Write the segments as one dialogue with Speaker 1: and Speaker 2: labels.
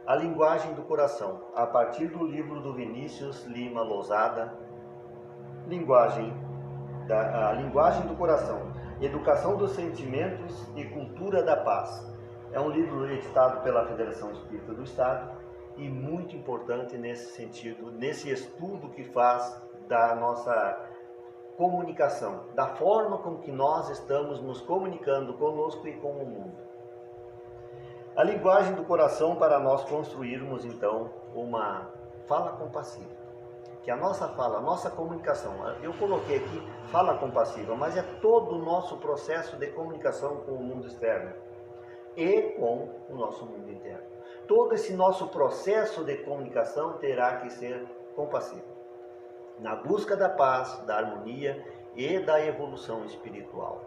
Speaker 1: A linguagem do coração, a partir do livro do Vinícius Lima Lousada, a linguagem do coração, educação dos sentimentos e cultura da paz. É um livro editado pela Federação Espírita do Estado e muito importante nesse sentido, nesse estudo que faz da nossa comunicação, da forma com que nós estamos nos comunicando conosco e com o mundo. A linguagem do coração para nós construirmos, então, uma fala compassiva. Que a nossa fala, a nossa comunicação, eu coloquei aqui fala compassiva, mas é todo o nosso processo de comunicação com o mundo externo e com o nosso mundo interno. Todo esse nosso processo de comunicação terá que ser compassivo, na busca da paz, da harmonia e da evolução espiritual.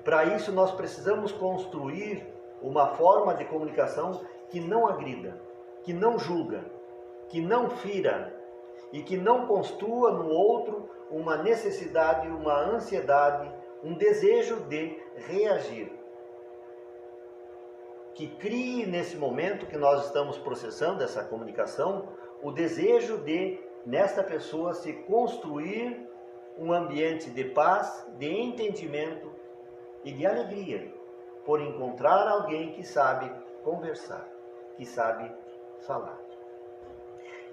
Speaker 1: Para isso nós precisamos construir uma forma de comunicação que não agrida, que não julga, que não fira e que não construa no outro uma necessidade, uma ansiedade, um desejo de reagir. Que crie nesse momento que nós estamos processando essa comunicação, o desejo de, nesta pessoa, se construir um ambiente de paz, de entendimento e de alegria, por encontrar alguém que sabe conversar, que sabe falar.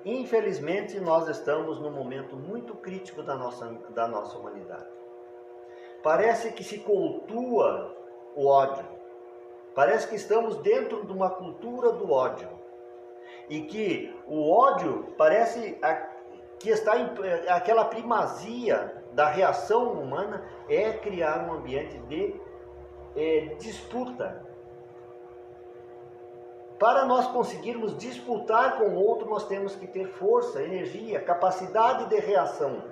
Speaker 1: Infelizmente, nós estamos num momento muito crítico da nossa humanidade. Parece que se cultua o ódio. Parece que estamos dentro de uma cultura do ódio. E que o ódio parece que está em aquela primazia da reação humana é criar um ambiente de disputa. Para nós conseguirmos disputar com o outro, nós temos que ter força, energia, capacidade de reação.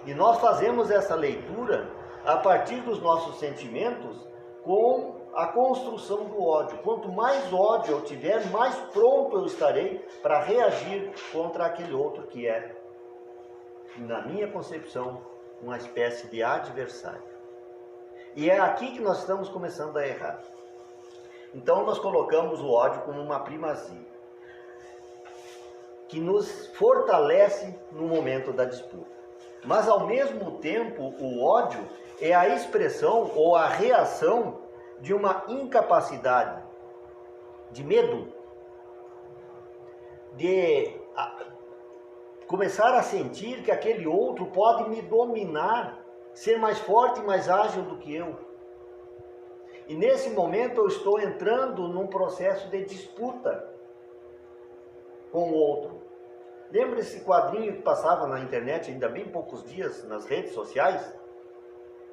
Speaker 1: E nós fazemos essa leitura a partir dos nossos sentimentos com a construção do ódio. Quanto mais ódio eu tiver, mais pronto eu estarei para reagir contra aquele outro que é, na minha concepção, uma espécie de adversário. E é aqui que nós estamos começando a errar. Então nós colocamos o ódio como uma primazia, que nos fortalece no momento da disputa. Mas ao mesmo tempo, o ódio é a expressão ou a reação de uma incapacidade, de medo, de começar a sentir que aquele outro pode me dominar, ser mais forte e mais ágil do que eu. E nesse momento eu estou entrando num processo de disputa com o outro. Lembra esse quadrinho que passava na internet ainda há bem poucos dias nas redes sociais?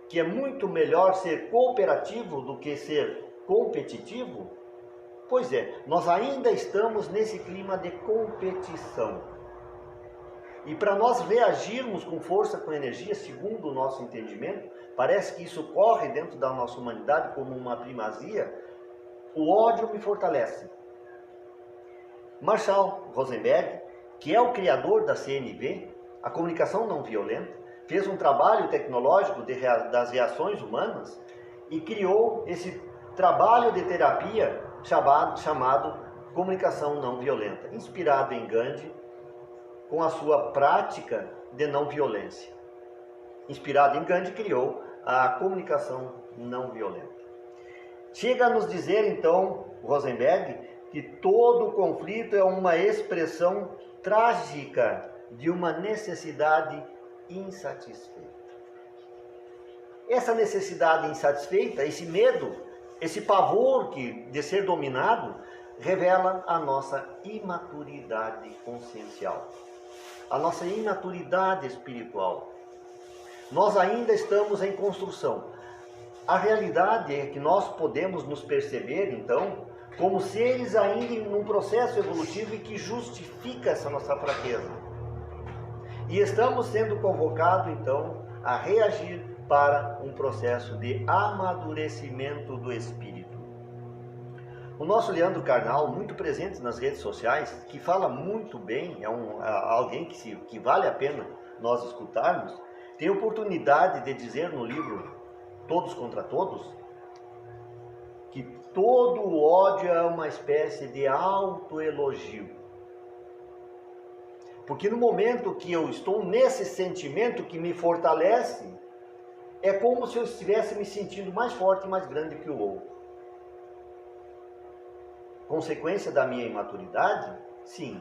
Speaker 1: Que é muito melhor ser cooperativo do que ser competitivo? Pois é, nós ainda estamos nesse clima de competição. E para nós reagirmos com força, com energia, segundo o nosso entendimento, parece que isso corre dentro da nossa humanidade como uma primazia, o ódio me fortalece. Marshall Rosenberg, que é o criador da CNV, a comunicação não violenta, fez um trabalho tecnológico das reações humanas e criou esse trabalho de terapia chamado comunicação não violenta, inspirado em Gandhi, com a sua prática de não violência. Inspirado em Gandhi, criou a comunicação não violenta. Chega a nos dizer, então, Rosenberg, que todo conflito é uma expressão trágica de uma necessidade insatisfeita. Essa necessidade insatisfeita, esse medo, esse pavor de ser dominado, revela a nossa imaturidade consciencial, a nossa imaturidade espiritual. Nós ainda estamos em construção. A realidade é que nós podemos nos perceber, então, como seres ainda em um processo evolutivo e que justifica essa nossa fraqueza. E estamos sendo convocados, então, a reagir para um processo de amadurecimento do espírito. O nosso Leandro Carnal, muito presente nas redes sociais, que fala muito bem, alguém que vale a pena nós escutarmos, tem oportunidade de dizer no livro Todos contra Todos, que todo o ódio é uma espécie de autoelogio. Porque no momento que eu estou nesse sentimento que me fortalece, é como se eu estivesse me sentindo mais forte e mais grande que o outro. Consequência da minha imaturidade? Sim.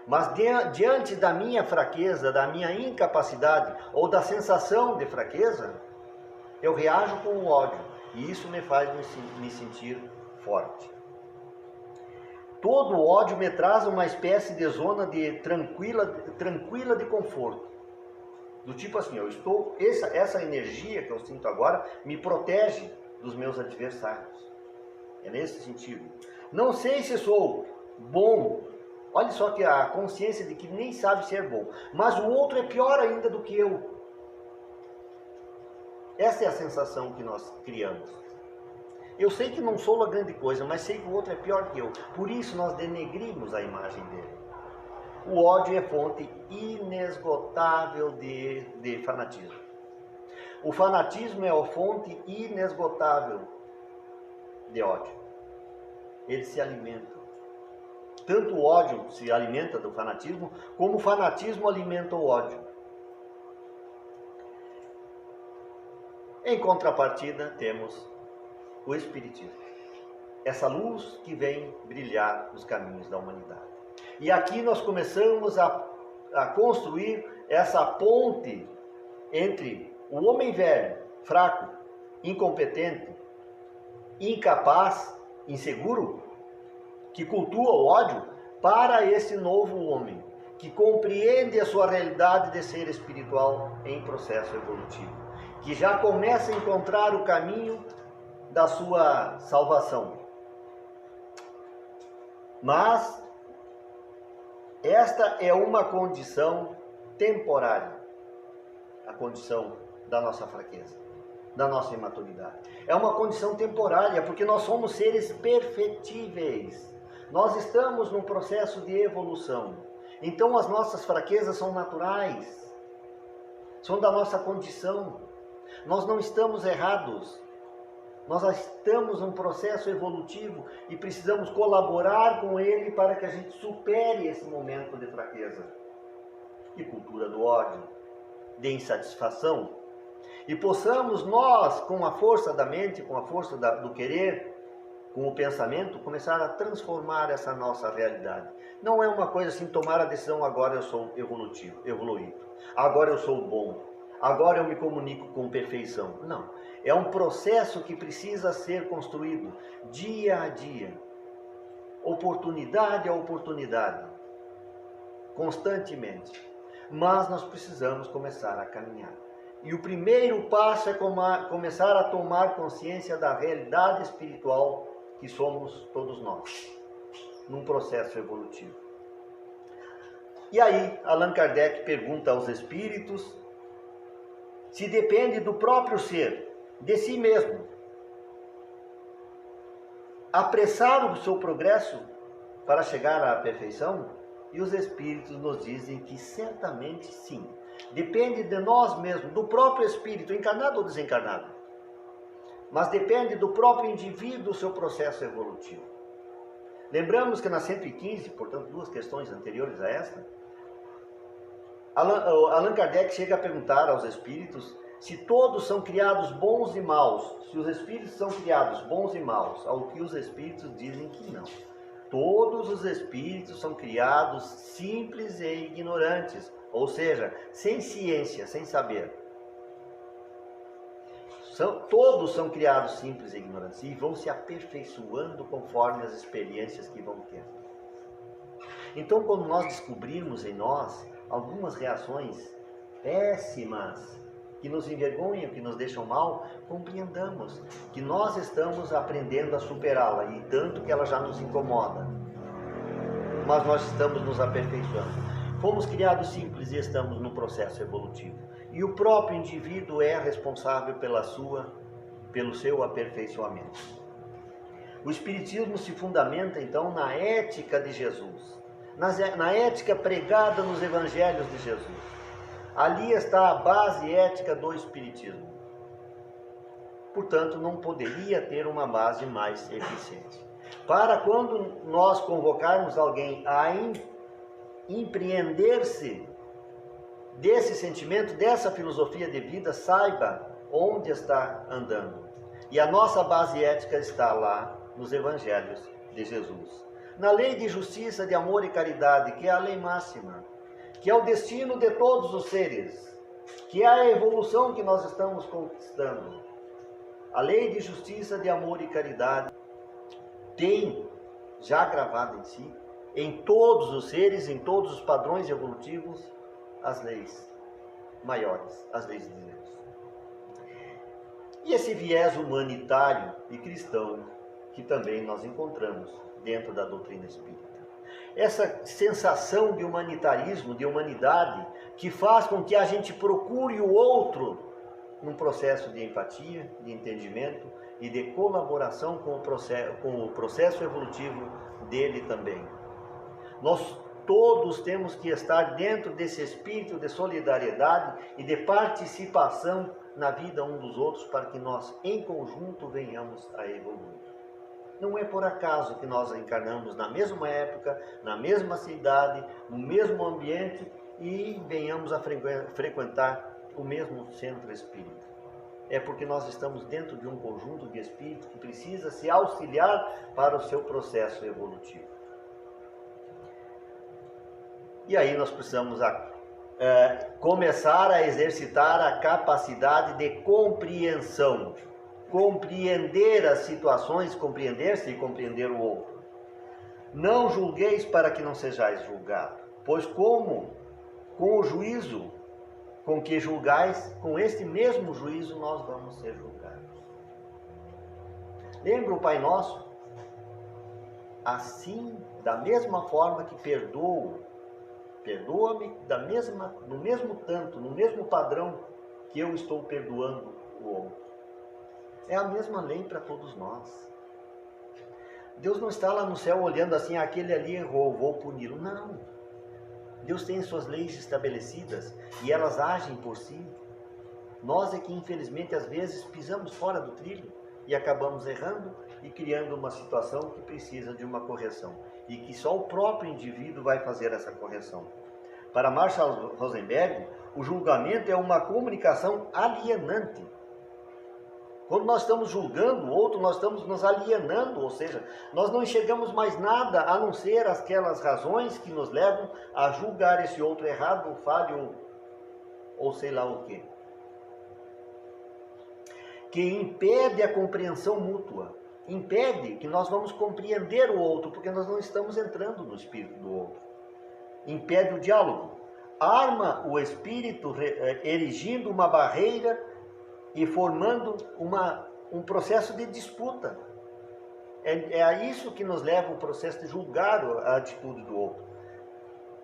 Speaker 1: Mas diante da minha fraqueza, da minha incapacidade ou da sensação de fraqueza, eu reajo com o ódio. E isso me faz me sentir forte. Todo ódio me traz uma espécie de zona de tranquila de conforto. Do tipo assim, essa energia que eu sinto agora me protege dos meus adversários. É nesse sentido. Não sei se sou bom. Olha só que a consciência de que nem sabe ser bom. Mas o outro é pior ainda do que eu. Essa é a sensação que nós criamos. Eu sei que não sou uma grande coisa, mas sei que o outro é pior que eu. Por isso nós denegrimos a imagem dele. O ódio é fonte inesgotável de fanatismo. O fanatismo é a fonte inesgotável de ódio. Eles se alimentam. Tanto o ódio se alimenta do fanatismo, como o fanatismo alimenta o ódio. Em contrapartida, temos o Espiritismo. Essa luz que vem brilhar nos caminhos da humanidade. E aqui nós começamos a construir essa ponte entre o homem velho, fraco, incompetente, incapaz, inseguro, que cultua o ódio, para esse novo homem, que compreende a sua realidade de ser espiritual em processo evolutivo, que já começa a encontrar o caminho da sua salvação. Mas esta é uma condição temporária, a condição da nossa fraqueza, da nossa imaturidade. É uma condição temporária, porque nós somos seres perfectíveis. Nós estamos num processo de evolução. Então as nossas fraquezas são naturais, são da nossa condição. Nós não estamos errados. Nós estamos num processo evolutivo e precisamos colaborar com ele para que a gente supere esse momento de fraqueza, de cultura do ódio, de insatisfação. E possamos nós, com a força da mente, com a força do querer, com o pensamento, começar a transformar essa nossa realidade. Não é uma coisa assim, tomar a decisão, agora eu sou evoluído, agora eu sou bom, agora eu me comunico com perfeição. Não, é um processo que precisa ser construído dia a dia, oportunidade a oportunidade, constantemente. Mas nós precisamos começar a caminhar. E o primeiro passo é começar a tomar consciência da realidade espiritual que somos todos nós, num processo evolutivo. E aí, Allan Kardec pergunta aos espíritos se depende do próprio ser, de si mesmo, apressar o seu progresso para chegar à perfeição? E os espíritos nos dizem que certamente sim. Depende de nós mesmos, do próprio espírito, encarnado ou desencarnado. Mas depende do próprio indivíduo, o seu processo evolutivo. Lembramos que na 115, portanto, duas questões anteriores a esta, Allan Kardec chega a perguntar aos espíritos se todos são criados bons e maus, se os espíritos são criados bons e maus, ao que os espíritos dizem que não. Todos os espíritos são criados simples e ignorantes, ou seja, sem ciência, sem saber. Todos são criados simples e ignorantes e vão se aperfeiçoando conforme as experiências que vão ter. Então, quando nós descobrirmos em nós algumas reações péssimas, que nos envergonham, que nos deixam mal, compreendamos que nós estamos aprendendo a superá-la, e tanto que ela já nos incomoda. Mas nós estamos nos aperfeiçoando. Fomos criados simples e estamos no processo evolutivo. E o próprio indivíduo é responsável pelo seu aperfeiçoamento. O Espiritismo se fundamenta, então, na ética de Jesus, na ética pregada nos Evangelhos de Jesus. Ali está a base ética do Espiritismo. portanto não poderia ter uma base mais eficiente. Para quando nós convocarmos alguém a empreender-se desse sentimento, dessa filosofia de vida, saiba onde está andando. E a nossa base ética está lá nos evangelhos de Jesus. Na lei de justiça, de amor e caridade, que é a lei máxima, que é o destino de todos os seres, que é a evolução que nós estamos conquistando. A lei de justiça, de amor e caridade tem já gravado em si, em todos os seres, em todos os padrões evolutivos, as leis maiores, as leis de Deus. E esse viés humanitário e cristão que também nós encontramos dentro da doutrina espírita. Essa sensação de humanitarismo, de humanidade, que faz com que a gente procure o outro num processo de empatia, de entendimento e de colaboração com o processo evolutivo dele também. Nós todos temos que estar dentro desse espírito de solidariedade e de participação na vida um dos outros para que nós, em conjunto, venhamos a evoluir. Não é por acaso que nós encarnamos na mesma época, na mesma cidade, no mesmo ambiente e venhamos a frequentar o mesmo centro espírita. É porque nós estamos dentro de um conjunto de espíritos que precisa se auxiliar para o seu processo evolutivo. E aí nós precisamos começar a exercitar a capacidade de compreensão. Compreender as situações, compreender-se e compreender o outro. Não julgueis para que não sejais julgados, pois com o juízo com que julgais, com este mesmo juízo nós vamos ser julgados. Lembra o Pai Nosso? Assim, da mesma forma que perdoo, perdoa-me no mesmo tanto, no mesmo padrão que eu estou perdoando o outro. É a mesma lei para todos nós. Deus não está lá no céu olhando assim, aquele ali errou, vou puni-lo. Não. Deus tem suas leis estabelecidas e elas agem por si. Nós é que infelizmente às vezes pisamos fora do trilho e acabamos errando e criando uma situação que precisa de uma correção. E que só o próprio indivíduo vai fazer essa correção. Para Marshall Rosenberg, o julgamento é uma comunicação alienante. Quando nós estamos julgando o outro, nós estamos nos alienando, ou seja, nós não enxergamos mais nada a não ser aquelas razões que nos levam a julgar esse outro errado, falho ou sei lá o quê. Que impede a compreensão mútua, impede que nós vamos compreender o outro, porque nós não estamos entrando no espírito do outro. Impede o diálogo, arma o espírito, erigindo uma barreira e formando um processo de disputa. É a isso que nos leva o processo de julgar a atitude do outro.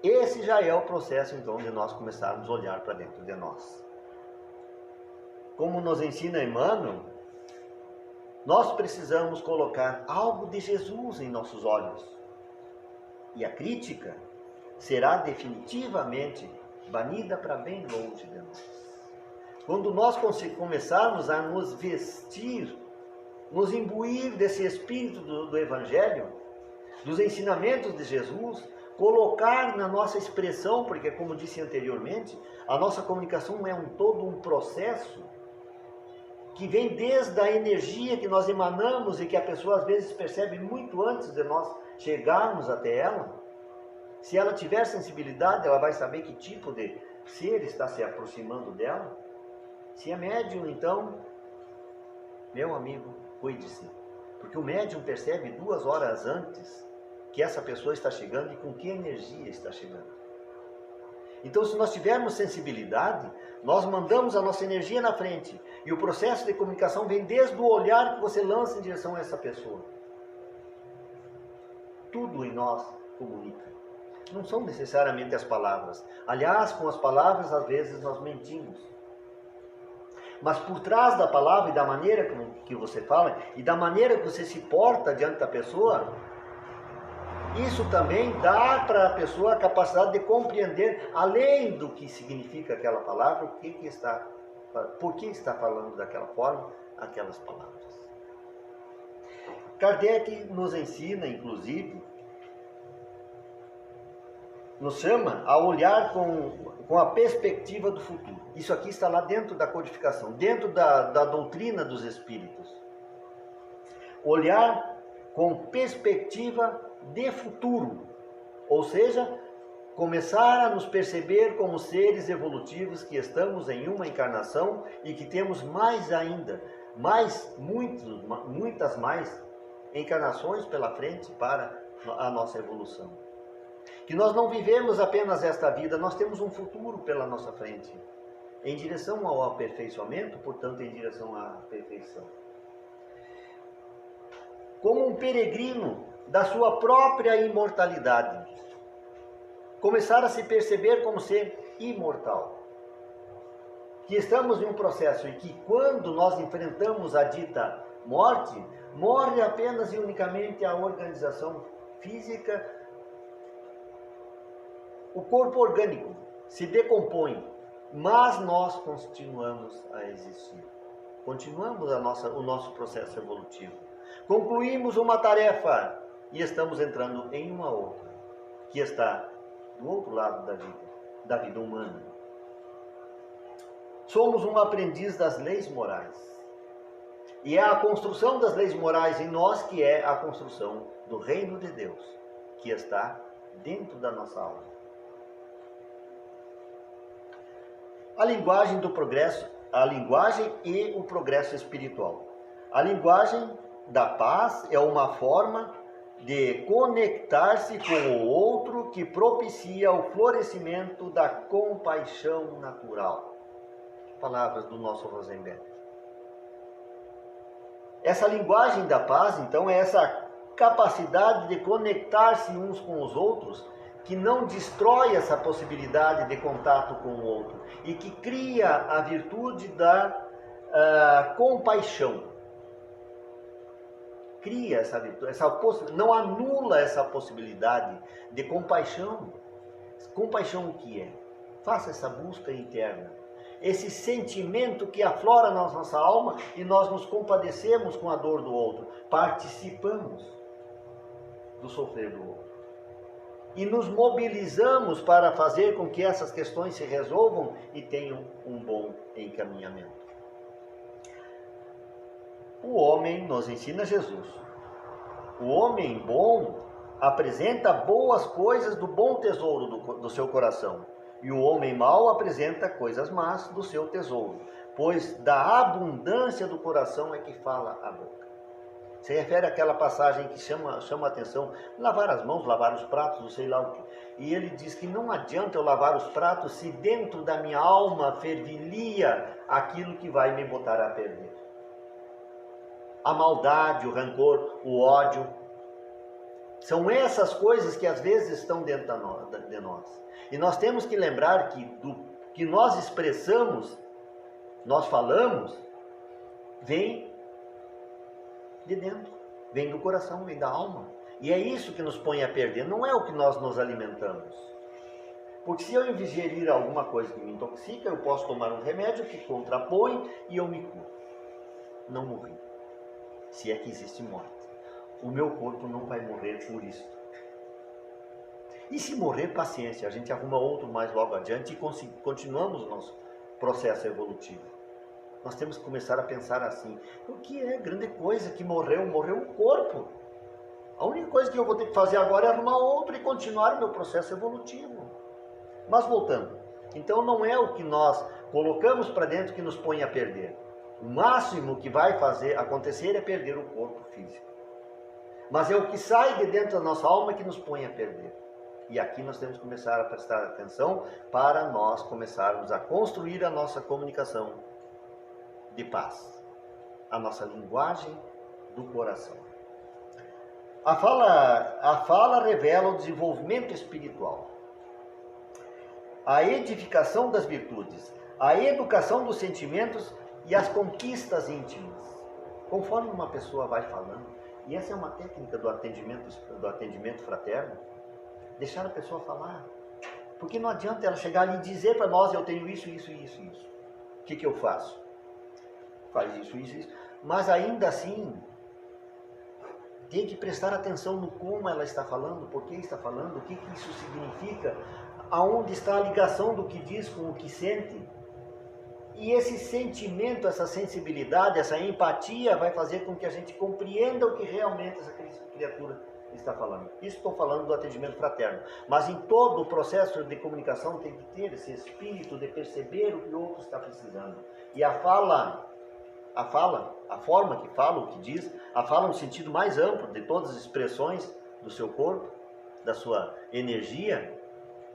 Speaker 1: Esse já é o processo, então, de nós começarmos a olhar para dentro de nós. Como nos ensina Emmanuel, nós precisamos colocar algo de Jesus em nossos olhos. E a crítica será definitivamente banida para bem longe de nós. Quando nós começarmos a nos vestir, nos imbuir desse espírito do Evangelho, dos ensinamentos de Jesus, colocar na nossa expressão, porque como disse anteriormente, a nossa comunicação é todo um processo que vem desde a energia que nós emanamos e que a pessoa às vezes percebe muito antes de nós chegarmos até ela. Se ela tiver sensibilidade, ela vai saber que tipo de ser está se aproximando dela. Se é médium, então, meu amigo, cuide-se. Porque o médium percebe 2 horas antes que essa pessoa está chegando e com que energia está chegando. Então, se nós tivermos sensibilidade, nós mandamos a nossa energia na frente. E o processo de comunicação vem desde o olhar que você lança em direção a essa pessoa. Tudo em nós comunica. Não são necessariamente as palavras. Aliás, com as palavras, às vezes, nós mentimos. Mas por trás da palavra e da maneira que você fala e da maneira que você se porta diante da pessoa, isso também dá para a pessoa a capacidade de compreender, além do que significa aquela palavra, por que está falando daquela forma, aquelas palavras. Kardec nos ensina, inclusive, nos chama a olhar com a perspectiva do futuro. Isso aqui está lá dentro da codificação, dentro da doutrina dos espíritos. Olhar com perspectiva de futuro, ou seja, começar a nos perceber como seres evolutivos que estamos em uma encarnação e que temos mais ainda, muitas mais encarnações pela frente para a nossa evolução. Que nós não vivemos apenas esta vida, nós temos um futuro pela nossa frente, em direção ao aperfeiçoamento, portanto, em direção à perfeição. Como um peregrino da sua própria imortalidade, começar a se perceber como ser imortal. Que estamos em um processo e que quando nós enfrentamos a dita morte, morre apenas e unicamente a organização física, o corpo orgânico se decompõe, mas nós continuamos a existir. Continuamos o nosso processo evolutivo. Concluímos uma tarefa e estamos entrando em uma outra, que está do outro lado da vida humana. Somos um aprendiz das leis morais. E é a construção das leis morais em nós que é a construção do reino de Deus, que está dentro da nossa alma. A linguagem do progresso, a linguagem e o progresso espiritual. A linguagem da paz é uma forma de conectar-se com o outro que propicia o florescimento da compaixão natural. Palavras do nosso Rosenberg. Essa linguagem da paz, então, é essa capacidade de conectar-se uns com os outros, que não destrói essa possibilidade de contato com o outro e que cria a virtude da compaixão. Cria essa virtude, não anula essa possibilidade de compaixão. Compaixão o que é? Faça essa busca interna. Esse sentimento que aflora na nossa alma e nós nos compadecemos com a dor do outro. Participamos do sofrer do outro. E nos mobilizamos para fazer com que essas questões se resolvam e tenham um bom encaminhamento. O homem, nos ensina Jesus, o homem bom apresenta boas coisas do bom tesouro do seu coração, e o homem mau apresenta coisas más do seu tesouro, pois da abundância do coração é que fala a boca. Se refere àquela passagem que chama a atenção, lavar as mãos, lavar os pratos, não sei lá o que. E ele diz que não adianta eu lavar os pratos se dentro da minha alma fervilha aquilo que vai me botar a perder. A maldade, o rancor, o ódio, são essas coisas que às vezes estão dentro de nós. E nós temos que lembrar que do que nós expressamos, nós falamos, vem de dentro, vem do coração, vem da alma. E é isso que nos põe a perder, não é o que nós nos alimentamos. Porque se eu ingerir alguma coisa que me intoxica, eu posso tomar um remédio que contrapõe e eu me curo. Não morri. Se é que existe morte. O meu corpo não vai morrer por isso. E se morrer, paciência, a gente arruma outro mais logo adiante e continuamos o nosso processo evolutivo. Nós temos que começar a pensar assim, o que é grande coisa que morreu o corpo. A única coisa que eu vou ter que fazer agora é arrumar outro e continuar o meu processo evolutivo. Mas voltando, então não é o que nós colocamos para dentro que nos põe a perder. O máximo que vai acontecer é perder o corpo físico. Mas é o que sai de dentro da nossa alma que nos põe a perder. E aqui nós temos que começar a prestar atenção para nós começarmos a construir a nossa comunicação de paz. A nossa linguagem do coração. A fala revela o desenvolvimento espiritual. A edificação das virtudes. A educação dos sentimentos e as conquistas íntimas. Conforme uma pessoa vai falando, e essa é uma técnica do atendimento fraterno, deixar a pessoa falar. Porque não adianta ela chegar ali e dizer para nós, eu tenho isso, isso, isso, isso. O que eu faço? Faz isso, isso, isso. mas ainda assim tem que prestar atenção no como ela está falando, por que está falando, o que isso significa, aonde está a ligação do que diz com o que sente. E esse sentimento, essa sensibilidade, essa empatia vai fazer com que a gente compreenda o que realmente essa criatura está falando. Isso estou falando do atendimento fraterno. Mas em todo o processo de comunicação tem que ter esse espírito de perceber o que o outro está precisando. E a forma que fala, o que diz, a fala no sentido mais amplo de todas as expressões do seu corpo, da sua energia,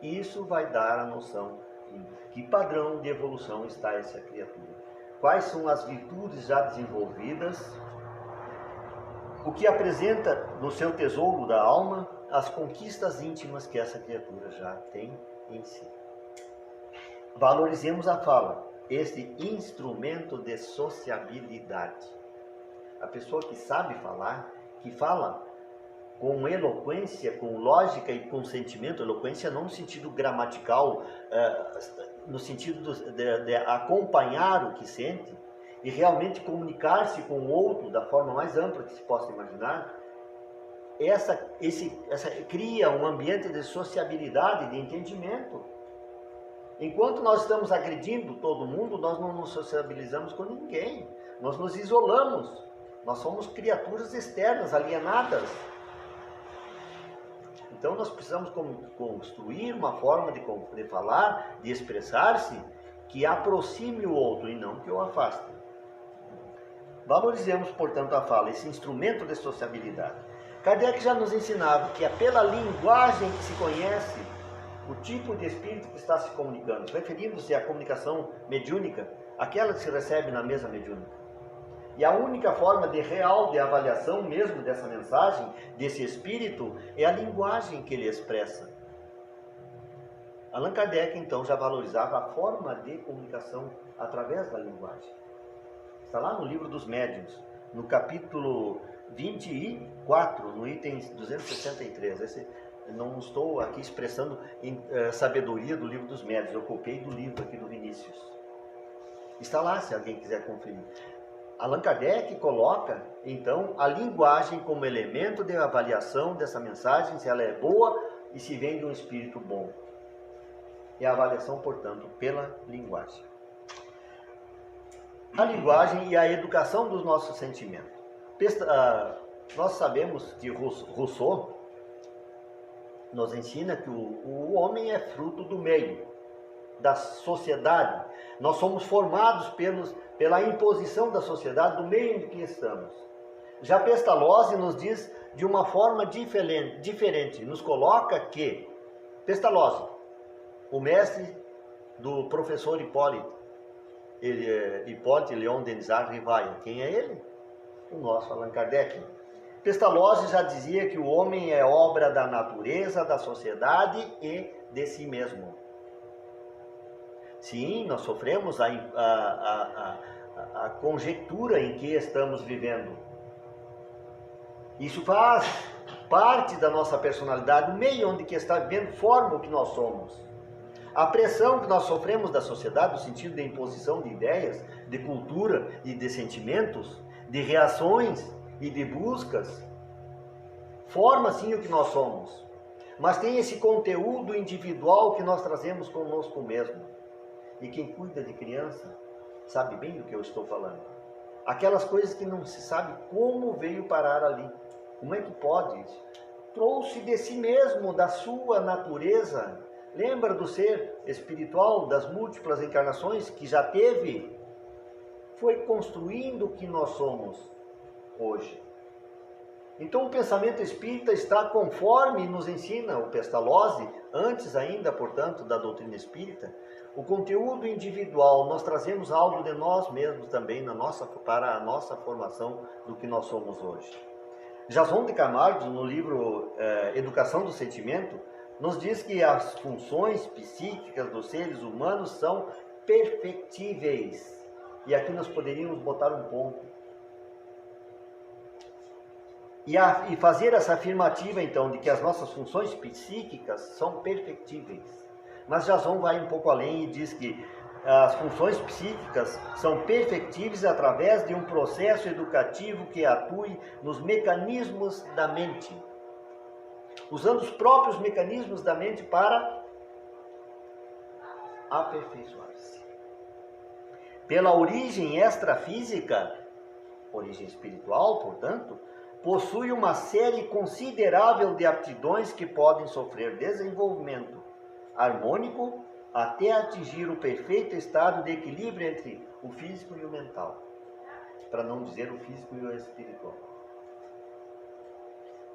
Speaker 1: isso vai dar a noção de que padrão de evolução está essa criatura. Quais são as virtudes já desenvolvidas, o que apresenta no seu tesouro da alma, as conquistas íntimas que essa criatura já tem em si. Valorizemos a fala, este instrumento de sociabilidade. A pessoa que sabe falar, que fala com eloquência, com lógica e com sentimento, eloquência não no sentido gramatical, no sentido de acompanhar o que sente e realmente comunicar-se com o outro da forma mais ampla que se possa imaginar, essa cria um ambiente de sociabilidade, de entendimento. Enquanto nós estamos agredindo todo mundo, nós não nos sociabilizamos com ninguém, nós nos isolamos, nós somos criaturas externas, alienadas. Então nós precisamos construir uma forma de falar, de expressar-se, que aproxime o outro e não que o afaste. Valorizemos, portanto, a fala, esse instrumento de sociabilidade. Kardec já nos ensinava que é pela linguagem que se conhece o tipo de espírito que está se comunicando, referindo-se à comunicação mediúnica, aquela que se recebe na mesa mediúnica. E a única forma real de avaliação mesmo dessa mensagem, desse espírito, é a linguagem que ele expressa. Allan Kardec, então, já valorizava a forma de comunicação através da linguagem. Está lá no livro dos médiuns, no capítulo 24, no item 263. Não estou aqui expressando sabedoria do livro dos médiuns, eu copiei do livro aqui do Vinícius. Está lá, se alguém quiser conferir. Allan Kardec coloca, então, a linguagem como elemento de avaliação dessa mensagem, se ela é boa e se vem de um espírito bom. E a avaliação, portanto, pela linguagem. A linguagem e a educação dos nossos sentimentos. Nós sabemos que Rousseau nos ensina que o homem é fruto do meio, da sociedade. Nós somos formados pela imposição da sociedade, do meio em que estamos. Já Pestalozzi nos diz de uma forma diferente. Nos coloca que Pestalozzi, o mestre do professor Hipólite Léon Denisard Rivail, quem é ele? O nosso Allan Kardec. Pestalozzi já dizia que o homem é obra da natureza, da sociedade e de si mesmo. Sim, nós sofremos a conjectura em que estamos vivendo. Isso faz parte da nossa personalidade, o meio onde que está vivendo forma o que nós somos. A pressão que nós sofremos da sociedade, no sentido de imposição de ideias, de cultura e de sentimentos, de reações e de buscas, forma sim o que nós somos. Mas tem esse conteúdo individual que nós trazemos conosco mesmo. E quem cuida de criança sabe bem do que eu estou falando. Aquelas coisas que não se sabe como veio parar ali. Como é que pode isso? Trouxe de si mesmo, da sua natureza. Lembra do ser espiritual, das múltiplas encarnações que já teve? Foi construindo o que nós somos hoje. Então o pensamento espírita está conforme nos ensina o Pestalozzi, antes ainda, portanto, da doutrina espírita. O conteúdo individual, nós trazemos algo de nós mesmos também para a nossa formação do que nós somos hoje. Jason de Camargo, no livro Educação do Sentimento, nos diz que as funções psíquicas dos seres humanos são perfectíveis. E aqui nós poderíamos botar um ponto. E fazer essa afirmativa, então, de que as nossas funções psíquicas são perfectíveis. Mas Jason vai um pouco além e diz que as funções psíquicas são perfectíveis através de um processo educativo que atue nos mecanismos da mente, usando os próprios mecanismos da mente para aperfeiçoar-se. Pela origem extrafísica, origem espiritual, portanto, possui uma série considerável de aptidões que podem sofrer desenvolvimento harmônico até atingir o perfeito estado de equilíbrio entre o físico e o mental, para não dizer o físico e o espiritual.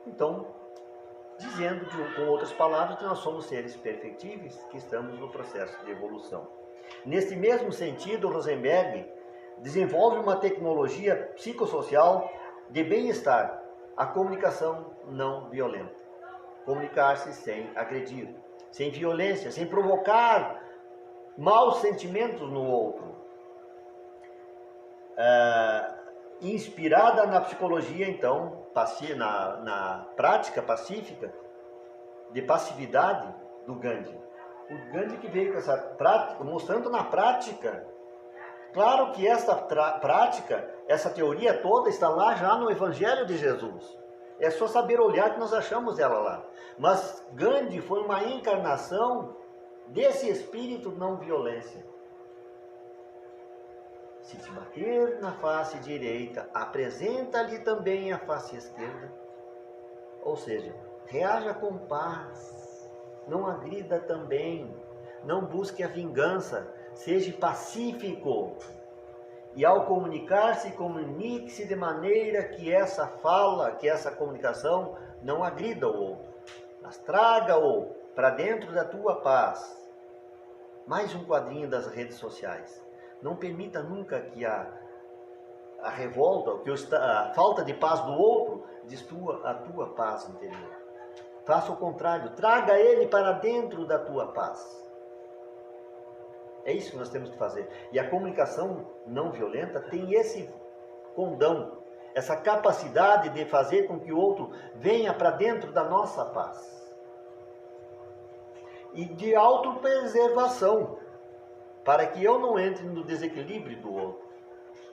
Speaker 1: Então, dizendo com outras palavras que nós somos seres perfectíveis, que estamos no processo de evolução. Neste mesmo sentido, Rosenberg desenvolve uma tecnologia psicossocial de bem-estar, a comunicação não violenta. Comunicar-se sem agredir, sem violência, sem provocar maus sentimentos no outro. Inspirada na psicologia, então, na prática pacífica, de passividade do Gandhi. O Gandhi que veio com essa prática, mostrando na prática. Claro que essa prática, essa teoria toda está lá já no Evangelho de Jesus. É só saber olhar que nós achamos ela lá. Mas Gandhi foi uma encarnação desse espírito não violência. Se te bater na face direita, apresenta-lhe também a face esquerda. Ou seja, reaja com paz, não agrida também, não busque a vingança, seja pacífico. E ao comunicar-se, comunique-se de maneira que essa fala, que essa comunicação não agrida o outro, mas traga-o para dentro da tua paz. Mais um quadrinho das redes sociais. Não permita nunca que a revolta, a falta de paz do outro, destrua a tua paz interior. Faça o contrário, traga ele para dentro da tua paz. É isso que nós temos que fazer. E a comunicação não violenta tem esse condão, essa capacidade de fazer com que o outro venha para dentro da nossa paz. E de autopreservação, para que eu não entre no desequilíbrio do outro,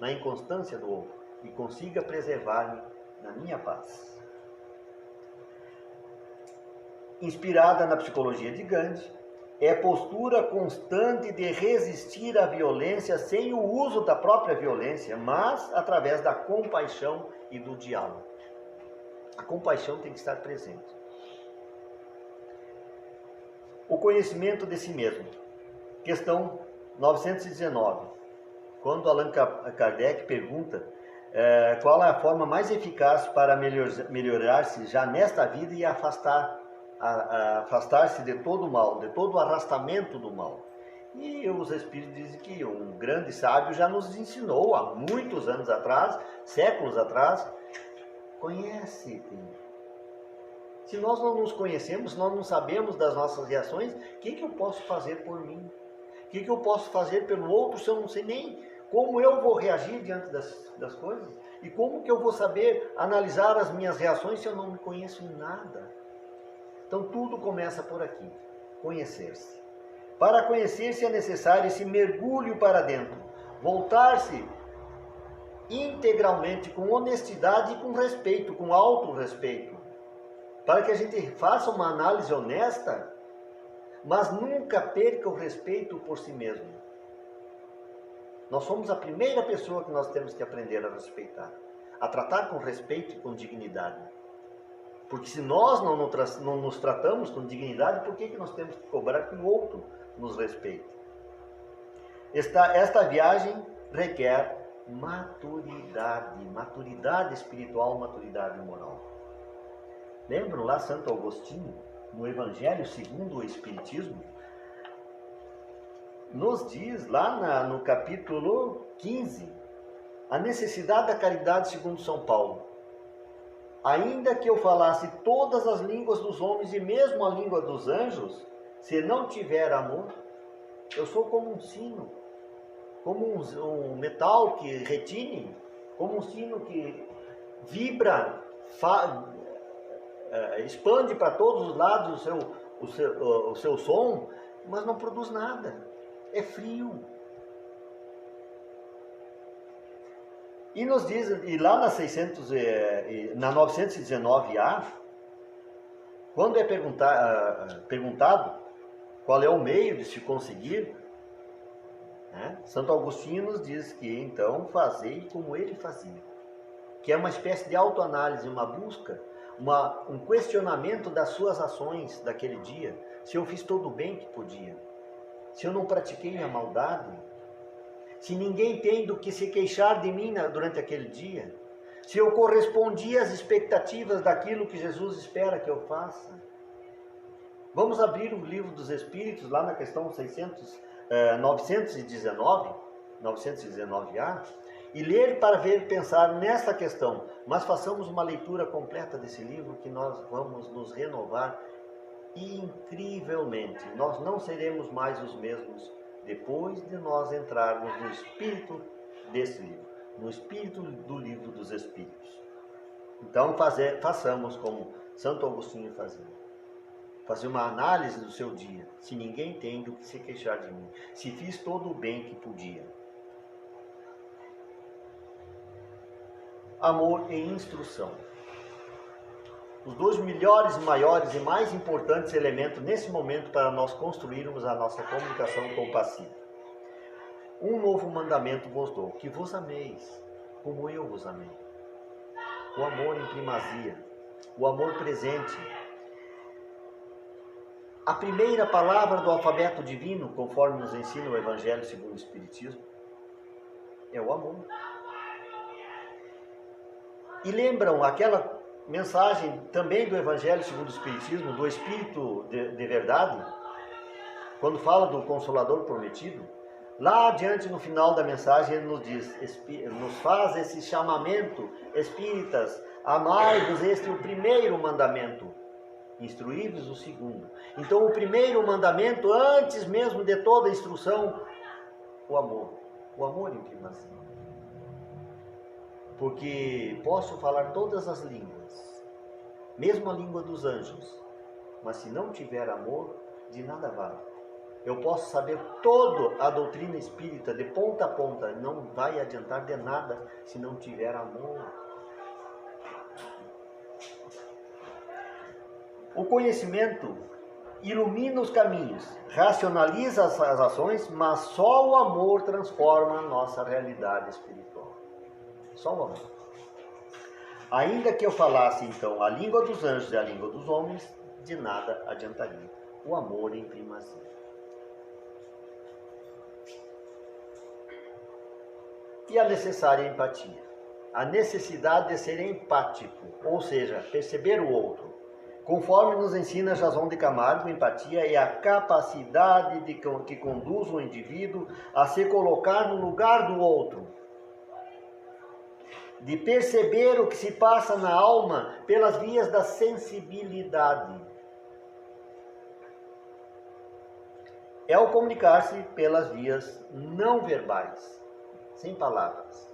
Speaker 1: na inconstância do outro, e consiga preservar-me na minha paz. Inspirada na psicologia de Gandhi, é postura constante de resistir à violência sem o uso da própria violência, mas através da compaixão e do diálogo. A compaixão tem que estar presente. O conhecimento de si mesmo. Questão 919. Quando Allan Kardec pergunta qual é a forma mais eficaz para melhorar-se já nesta vida e afastar-se de todo o mal, de todo o arrastamento do mal. E os Espíritos dizem que um grande sábio já nos ensinou há muitos anos atrás, séculos atrás, conhece-te. Se nós não nos conhecemos, nós não sabemos das nossas reações, o que eu posso fazer por mim? O que eu posso fazer pelo outro se eu não sei nem como eu vou reagir diante das coisas? E como que eu vou saber analisar as minhas reações se eu não me conheço em nada? Então tudo começa por aqui, conhecer-se. Para conhecer-se é necessário esse mergulho para dentro, voltar-se integralmente com honestidade e com respeito, com autorrespeito, para que a gente faça uma análise honesta, mas nunca perca o respeito por si mesmo. Nós somos a primeira pessoa que nós temos que aprender a respeitar, a tratar com respeito e com dignidade. Porque se nós não nos tratamos com dignidade, por que nós temos que cobrar que o outro nos respeite? Esta viagem requer maturidade espiritual, maturidade moral. Lembram lá Santo Agostinho, no Evangelho segundo o Espiritismo? Nos diz lá no capítulo 15, a necessidade da caridade segundo São Paulo. Ainda que eu falasse todas as línguas dos homens e mesmo a língua dos anjos, se não tiver amor, eu sou como um sino, como um metal que retine, como um sino que vibra, expande para todos os lados o seu som, mas não produz nada. É frio, E nos diz, e lá na 919A, quando é perguntado qual é o meio de se conseguir, né, Santo Agostinho nos diz que então fazei como ele fazia, que é uma espécie de autoanálise, uma busca, um questionamento das suas ações daquele dia, se eu fiz todo o bem que podia, se eu não pratiquei a maldade, se ninguém tem do que se queixar de mim durante aquele dia, se eu correspondi às expectativas daquilo que Jesus espera que eu faça. Vamos abrir o Livro dos Espíritos, lá na questão 919A, e ler para pensar nessa questão. Mas façamos uma leitura completa desse livro, que nós vamos nos renovar incrivelmente. Nós não seremos mais os mesmos depois de nós entrarmos no espírito desse livro, no espírito do Livro dos Espíritos. Então façamos como Santo Agostinho fazia. Fazer uma análise do seu dia, se ninguém tem do que se queixar de mim, se fiz todo o bem que podia. Amor e instrução. Os dois melhores, maiores e mais importantes elementos nesse momento para nós construirmos a nossa comunicação compassiva. Um novo mandamento vos dou, que vos ameis, como eu vos amei. O amor em primazia, o amor presente. A primeira palavra do alfabeto divino, conforme nos ensina o Evangelho segundo o Espiritismo, é o amor. E lembram aquela mensagem também do Evangelho segundo o Espiritismo, do Espírito de verdade, quando fala do Consolador prometido? Lá adiante, no final da mensagem, ele nos diz, nos faz esse chamamento: espíritas, amai-vos, este é o primeiro mandamento, instruí-vos o segundo. Então, o primeiro mandamento, antes mesmo de toda a instrução, o amor em primazia. Porque posso falar todas as línguas, mesmo a língua dos anjos, mas se não tiver amor, de nada vale. Eu posso saber toda a doutrina espírita de ponta a ponta, não vai adiantar de nada se não tiver amor. O conhecimento ilumina os caminhos, racionaliza as ações, mas só o amor transforma a nossa realidade espiritual. Só o amor. Ainda que eu falasse então a língua dos anjos e a língua dos homens, de nada adiantaria. O amor em primazia. E a necessária empatia. A necessidade de ser empático, ou seja, perceber o outro. Conforme nos ensina Jason de Camargo, empatia é a capacidade que conduz o indivíduo a se colocar no lugar do outro. De perceber o que se passa na alma pelas vias da sensibilidade. É o comunicar-se pelas vias não verbais, sem palavras.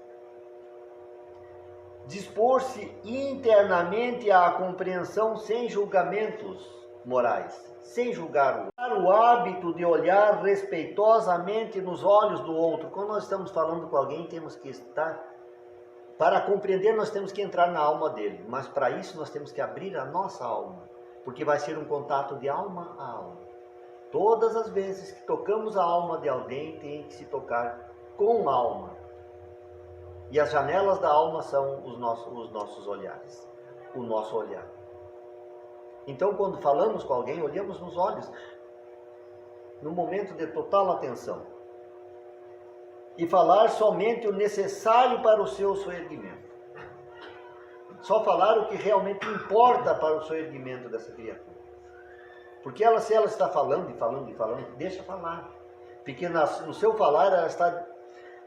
Speaker 1: Dispor-se internamente à compreensão sem julgamentos morais, sem julgar o hábito de olhar respeitosamente nos olhos do outro. Quando nós estamos falando com alguém, temos que estar... Para compreender, nós temos que entrar na alma dele, mas para isso nós temos que abrir a nossa alma, porque vai ser um contato de alma a alma. Todas as vezes que tocamos a alma de alguém, tem que se tocar com alma. E as janelas da alma são os nossos olhares, o nosso olhar. Então, quando falamos com alguém, olhamos nos olhos, no momento de total atenção. E falar somente o necessário para o seu soerguimento. Só falar o que realmente importa para o soerguimento dessa criatura. Porque se ela está falando e falando e falando, deixa falar. Porque no seu falar ela está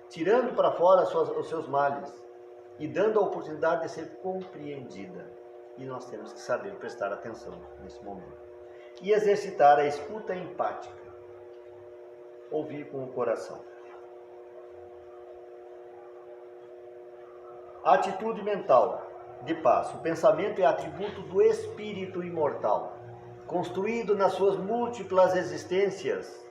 Speaker 1: tirando para fora os seus males e dando a oportunidade de ser compreendida. E nós temos que saber prestar atenção nesse momento. E exercitar a escuta empática. Ouvir com o coração. A atitude mental de paz. O pensamento é atributo do espírito imortal, construído nas suas múltiplas existências.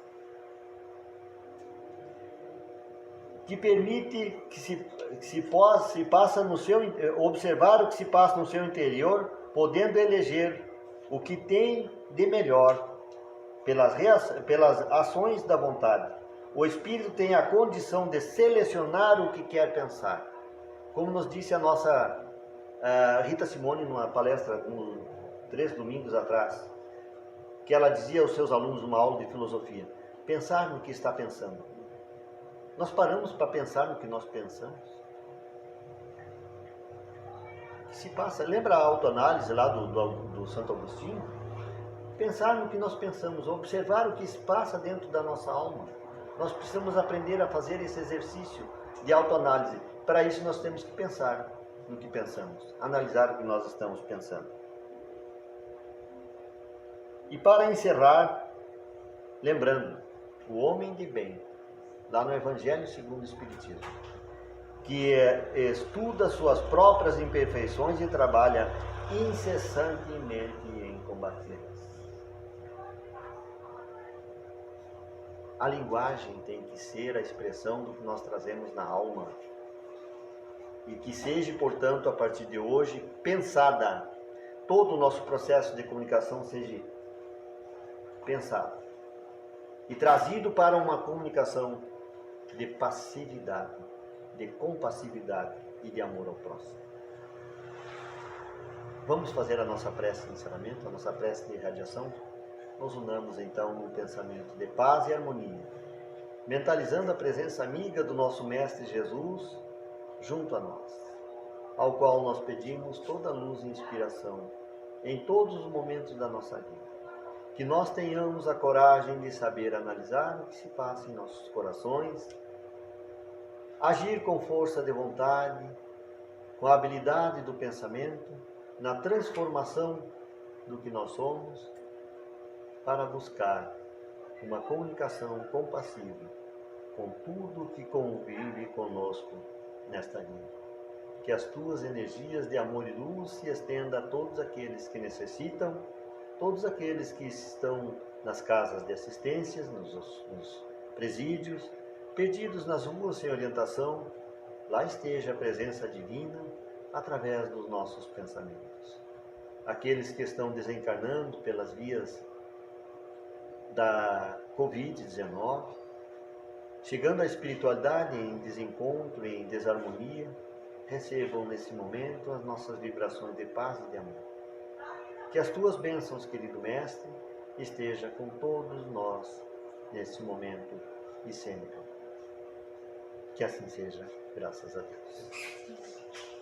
Speaker 1: que permite que se passa no seu, observar o que se passa no seu interior, podendo eleger o que tem de melhor pelas ações da vontade. O espírito tem a condição de selecionar o que quer pensar. Como nos disse a nossa Rita Simone numa palestra 3 domingos atrás, que ela dizia aos seus alunos numa aula de filosofia: pensar no que está pensando. Nós paramos para pensar no que nós pensamos? O que se passa? Lembra a autoanálise lá do Santo Agostinho? Pensar no que nós pensamos, observar o que se passa dentro da nossa alma. Nós precisamos aprender a fazer esse exercício de autoanálise. Para isso nós temos que pensar no que pensamos, analisar o que nós estamos pensando. E para encerrar, lembrando, o homem de bem, lá no Evangelho segundo o Espiritismo, que estuda suas próprias imperfeições e trabalha incessantemente em combatê-las. A linguagem tem que ser a expressão do que nós trazemos na alma. E que seja, portanto, a partir de hoje, pensada. Todo o nosso processo de comunicação seja pensado. E trazido para uma comunicação de passividade, de compassividade e de amor ao próximo. Vamos fazer a nossa prece de encerramento, a nossa prece de irradiação? Nos unamos então no pensamento de paz e harmonia, mentalizando a presença amiga do nosso Mestre Jesus junto a nós, ao qual nós pedimos toda luz e inspiração em todos os momentos da nossa vida. Que nós tenhamos a coragem de saber analisar o que se passa em nossos corações, agir com força de vontade, com a habilidade do pensamento, na transformação do que nós somos, para buscar uma comunicação compassiva com tudo que convive conosco nesta vida. Que as tuas energias de amor e luz se estendam a todos aqueles que necessitam, todos aqueles que estão nas casas de assistências, nos presídios, perdidos nas ruas sem orientação. Lá esteja a presença divina através dos nossos pensamentos. Aqueles que estão desencarnando pelas vias da Covid-19, chegando à espiritualidade em desencontro, em desarmonia, recebam nesse momento as nossas vibrações de paz e de amor. Que as tuas bênçãos, querido Mestre, esteja com todos nós nesse momento e sempre. Que assim seja, graças a Deus.